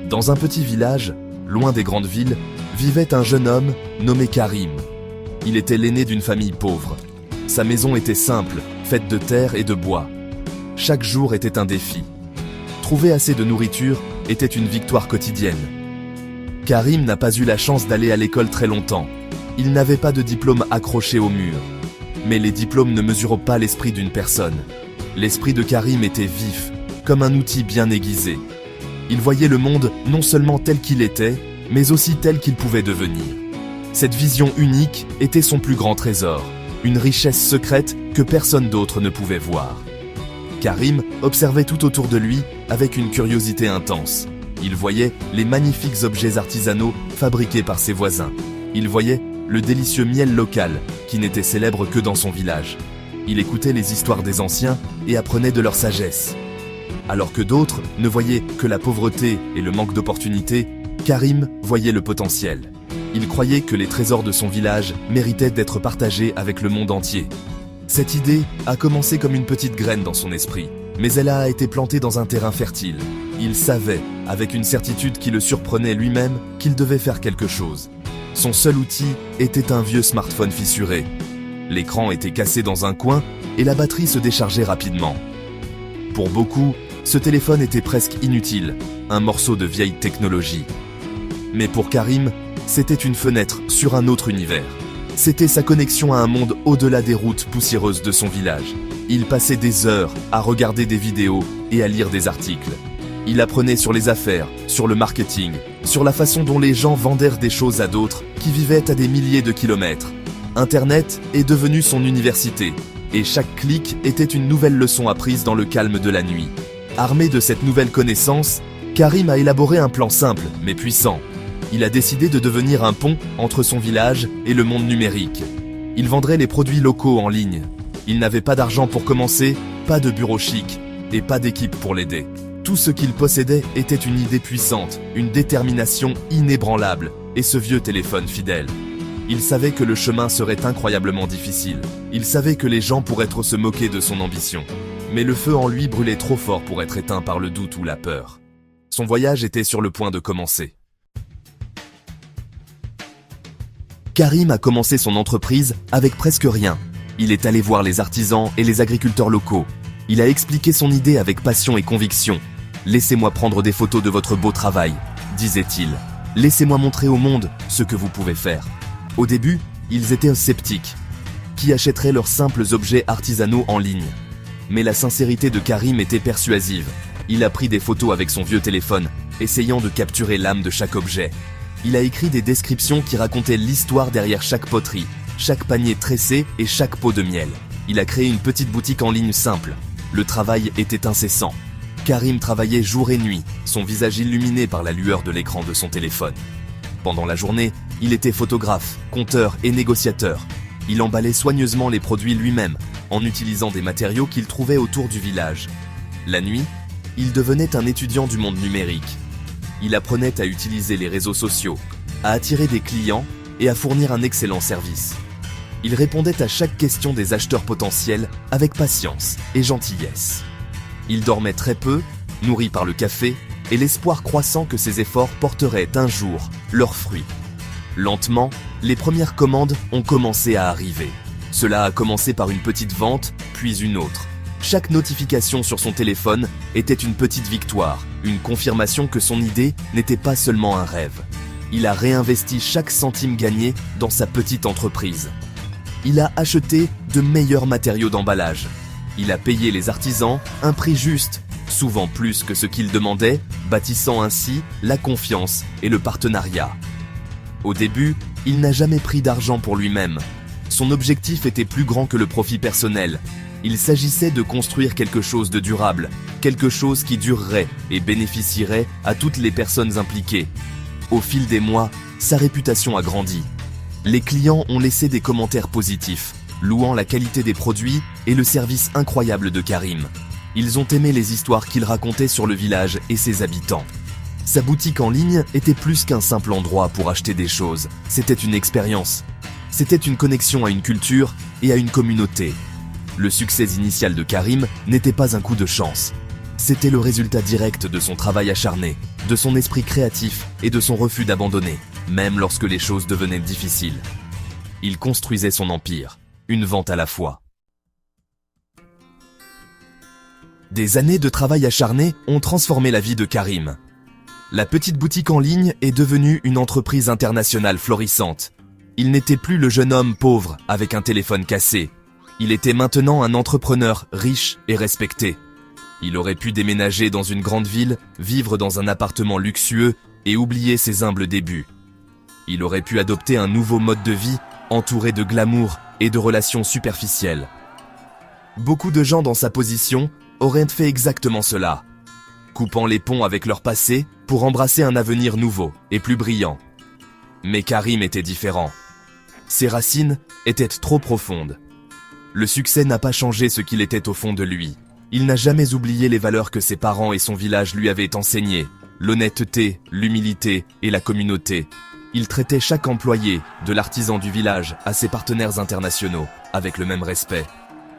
Dans un petit village, loin des grandes villes, vivait un jeune homme nommé Karim. Il était l'aîné d'une famille pauvre. Sa maison était simple, faite de terre et de bois. Chaque jour était un défi. Trouver assez de nourriture était une victoire quotidienne. Karim n'a pas eu la chance d'aller à l'école très longtemps. Il n'avait pas de diplôme accroché au mur. Mais les diplômes ne mesurent pas l'esprit d'une personne. L'esprit de Karim était vif, comme un outil bien aiguisé. Il voyait le monde non seulement tel qu'il était, mais aussi tel qu'il pouvait devenir. Cette vision unique était son plus grand trésor, une richesse secrète que personne d'autre ne pouvait voir. Karim observait tout autour de lui avec une curiosité intense. Il voyait les magnifiques objets artisanaux fabriqués par ses voisins. Il voyait le délicieux miel local qui n'était célèbre que dans son village. Il écoutait les histoires des anciens et apprenait de leur sagesse. Alors que d'autres ne voyaient que la pauvreté et le manque d'opportunités, Karim voyait le potentiel. Il croyait que les trésors de son village méritaient d'être partagés avec le monde entier. Cette idée a commencé comme une petite graine dans son esprit, mais elle a été plantée dans un terrain fertile. Il savait, avec une certitude qui le surprenait lui-même, qu'il devait faire quelque chose. Son seul outil était un vieux smartphone fissuré. L'écran était cassé dans un coin et la batterie se déchargeait rapidement. Pour beaucoup, ce téléphone était presque inutile, un morceau de vieille technologie. Mais pour Karim, c'était une fenêtre sur un autre univers. C'était sa connexion à un monde au-delà des routes poussiéreuses de son village. Il passait des heures à regarder des vidéos et à lire des articles. Il apprenait sur les affaires, sur le marketing, sur la façon dont les gens vendèrent des choses à d'autres qui vivaient à des milliers de kilomètres. Internet est devenu son université, et chaque clic était une nouvelle leçon apprise dans le calme de la nuit. Armé de cette nouvelle connaissance, Karim a élaboré un plan simple mais puissant. Il a décidé de devenir un pont entre son village et le monde numérique. Il vendrait les produits locaux en ligne. Il n'avait pas d'argent pour commencer, pas de bureau chic et pas d'équipe pour l'aider. Tout ce qu'il possédait était une idée puissante, une détermination inébranlable et ce vieux téléphone fidèle. Il savait que le chemin serait incroyablement difficile. Il savait que les gens pourraient trop se moquer de son ambition. Mais le feu en lui brûlait trop fort pour être éteint par le doute ou la peur. Son voyage était sur le point de commencer. Karim a commencé son entreprise avec presque rien. Il est allé voir les artisans et les agriculteurs locaux. Il a expliqué son idée avec passion et conviction. « Laissez-moi prendre des photos de votre beau travail », disait-il. « Laissez-moi montrer au monde ce que vous pouvez faire. » Au début, ils étaient sceptiques. Qui achèterait leurs simples objets artisanaux en ligne? Mais la sincérité de Karim était persuasive. Il a pris des photos avec son vieux téléphone, essayant de capturer l'âme de chaque objet. Il a écrit des descriptions qui racontaient l'histoire derrière chaque poterie, chaque panier tressé et chaque pot de miel. Il a créé une petite boutique en ligne simple. Le travail était incessant. Karim travaillait jour et nuit, son visage illuminé par la lueur de l'écran de son téléphone. Pendant la journée, il était photographe, conteur et négociateur. Il emballait soigneusement les produits lui-même, en utilisant des matériaux qu'il trouvait autour du village. La nuit, il devenait un étudiant du monde numérique. Il apprenait à utiliser les réseaux sociaux, à attirer des clients et à fournir un excellent service. Il répondait à chaque question des acheteurs potentiels avec patience et gentillesse. Il dormait très peu, nourri par le café, et l'espoir croissant que ses efforts porteraient un jour leurs fruits. Lentement, les premières commandes ont commencé à arriver. Cela a commencé par une petite vente, puis une autre. Chaque notification sur son téléphone était une petite victoire, une confirmation que son idée n'était pas seulement un rêve. Il a réinvesti chaque centime gagné dans sa petite entreprise. Il a acheté de meilleurs matériaux d'emballage. Il a payé les artisans un prix juste, souvent plus que ce qu'ils demandaient, bâtissant ainsi la confiance et le partenariat. Au début, il n'a jamais pris d'argent pour lui-même. Son objectif était plus grand que le profit personnel. Il s'agissait de construire quelque chose de durable, quelque chose qui durerait et bénéficierait à toutes les personnes impliquées. Au fil des mois, sa réputation a grandi. Les clients ont laissé des commentaires positifs, louant la qualité des produits et le service incroyable de Karim. Ils ont aimé les histoires qu'il racontait sur le village et ses habitants. Sa boutique en ligne était plus qu'un simple endroit pour acheter des choses. C'était une expérience. C'était une connexion à une culture et à une communauté. Le succès initial de Karim n'était pas un coup de chance. C'était le résultat direct de son travail acharné, de son esprit créatif et de son refus d'abandonner, même lorsque les choses devenaient difficiles. Il construisait son empire, une vente à la fois. Des années de travail acharné ont transformé la vie de Karim. La petite boutique en ligne est devenue une entreprise internationale florissante. Il n'était plus le jeune homme pauvre avec un téléphone cassé. Il était maintenant un entrepreneur riche et respecté. Il aurait pu déménager dans une grande ville, vivre dans un appartement luxueux et oublier ses humbles débuts. Il aurait pu adopter un nouveau mode de vie, entouré de glamour et de relations superficielles. Beaucoup de gens dans sa position auraient fait exactement cela, coupant les ponts avec leur passé pour embrasser un avenir nouveau et plus brillant. Mais Karim était différent. Ses racines étaient trop profondes. Le succès n'a pas changé ce qu'il était au fond de lui. Il n'a jamais oublié les valeurs que ses parents et son village lui avaient enseignées, l'honnêteté, l'humilité et la communauté. Il traitait chaque employé, de l'artisan du village à ses partenaires internationaux, avec le même respect.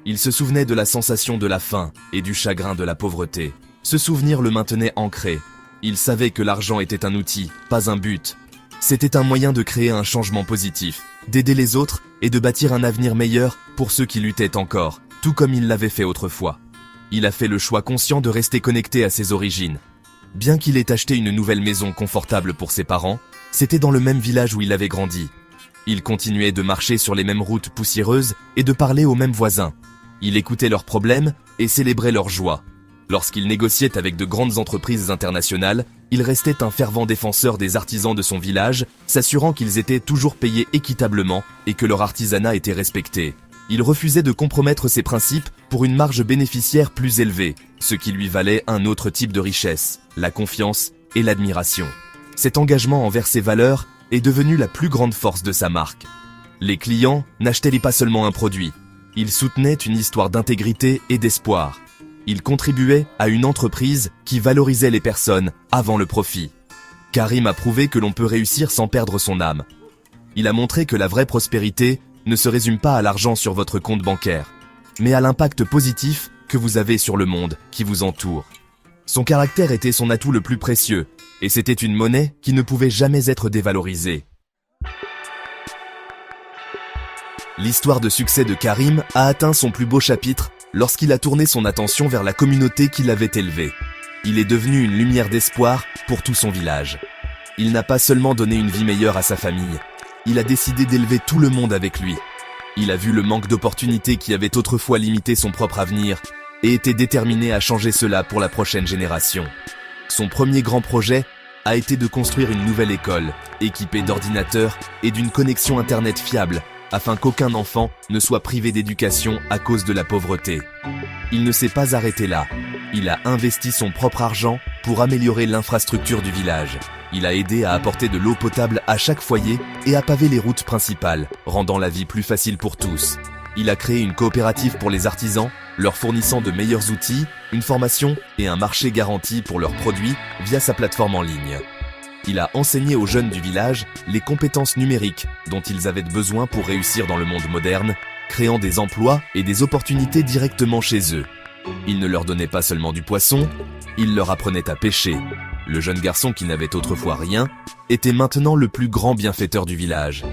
Il se souvenait de la sensation de la faim et du chagrin de la pauvreté. Ce souvenir le maintenait ancré. Il savait que l'argent était un outil, pas un but. C'était un moyen de créer un changement positif, d'aider les autres et de bâtir un avenir meilleur pour ceux qui luttaient encore, tout comme il l'avait fait autrefois. Il a fait le choix conscient de rester connecté à ses origines. Bien qu'il ait acheté une nouvelle maison confortable pour ses parents, c'était dans le même village où il avait grandi. Il continuait de marcher sur les mêmes routes poussiéreuses et de parler aux mêmes voisins. Il écoutait leurs problèmes et célébrait leurs joies. Lorsqu'il négociait avec de grandes entreprises internationales, il restait un fervent défenseur des artisans de son village, s'assurant qu'ils étaient toujours payés équitablement et que leur artisanat était respecté. Il refusait de compromettre ses principes pour une marge bénéficiaire plus élevée, ce qui lui valait un autre type de richesse, la confiance et l'admiration. Cet engagement envers ses valeurs est devenu la plus grande force de sa marque. Les clients n'achetaient pas seulement un produit, ils soutenaient une histoire d'intégrité et d'espoir. Ils contribuaient à une entreprise qui valorisait les personnes avant le profit. Karim a prouvé que l'on peut réussir sans perdre son âme. Il a montré que la vraie prospérité ne se résume pas à l'argent sur votre compte bancaire, mais à l'impact positif que vous avez sur le monde qui vous entoure. Son caractère était son atout le plus précieux, et c'était une monnaie qui ne pouvait jamais être dévalorisée. L'histoire de succès de Karim a atteint son plus beau chapitre lorsqu'il a tourné son attention vers la communauté qui l'avait élevé. Il est devenu une lumière d'espoir pour tout son village. Il n'a pas seulement donné une vie meilleure à sa famille, il a décidé d'élever tout le monde avec lui. Il a vu le manque d'opportunités qui avait autrefois limité son propre avenir et était déterminé à changer cela pour la prochaine génération. Son premier grand projet a été de construire une nouvelle école, équipée d'ordinateurs et d'une connexion internet fiable, afin qu'aucun enfant ne soit privé d'éducation à cause de la pauvreté. Il ne s'est pas arrêté là. Il a investi son propre argent pour améliorer l'infrastructure du village. Il a aidé à apporter de l'eau potable à chaque foyer et à paver les routes principales, rendant la vie plus facile pour tous. Il a créé une coopérative pour les artisans, leur fournissant de meilleurs outils, une formation et un marché garanti pour leurs produits via sa plateforme en ligne. Il a enseigné aux jeunes du village les compétences numériques dont ils avaient besoin pour réussir dans le monde moderne, créant des emplois et des opportunités directement chez eux. Il ne leur donnait pas seulement du poisson, il leur apprenait à pêcher. Le jeune garçon qui n'avait autrefois rien était maintenant le plus grand bienfaiteur du village.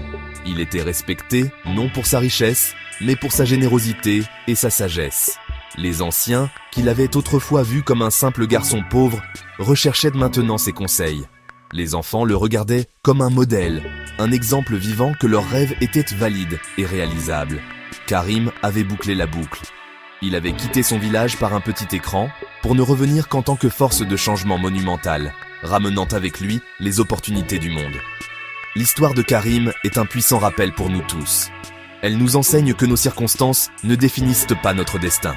Il était respecté non pour sa richesse, mais pour sa générosité et sa sagesse. Les anciens, qui l'avaient autrefois vu comme un simple garçon pauvre, recherchaient maintenant ses conseils. Les enfants le regardaient comme un modèle, un exemple vivant que leurs rêves étaient valides et réalisables. Karim avait bouclé la boucle. Il avait quitté son village par un petit écran pour ne revenir qu'en tant que force de changement monumentale, ramenant avec lui les opportunités du monde. L'histoire de Karim est un puissant rappel pour nous tous. Elle nous enseigne que nos circonstances ne définissent pas notre destin.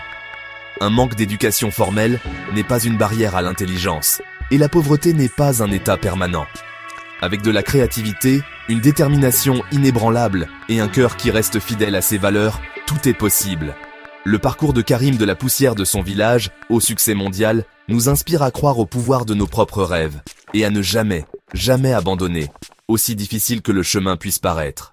Un manque d'éducation formelle n'est pas une barrière à l'intelligence, et la pauvreté n'est pas un état permanent. Avec de la créativité, une détermination inébranlable et un cœur qui reste fidèle à ses valeurs, tout est possible. Le parcours de Karim de la poussière de son village au succès mondial nous inspire à croire au pouvoir de nos propres rêves et à ne jamais, jamais abandonner, aussi difficile que le chemin puisse paraître.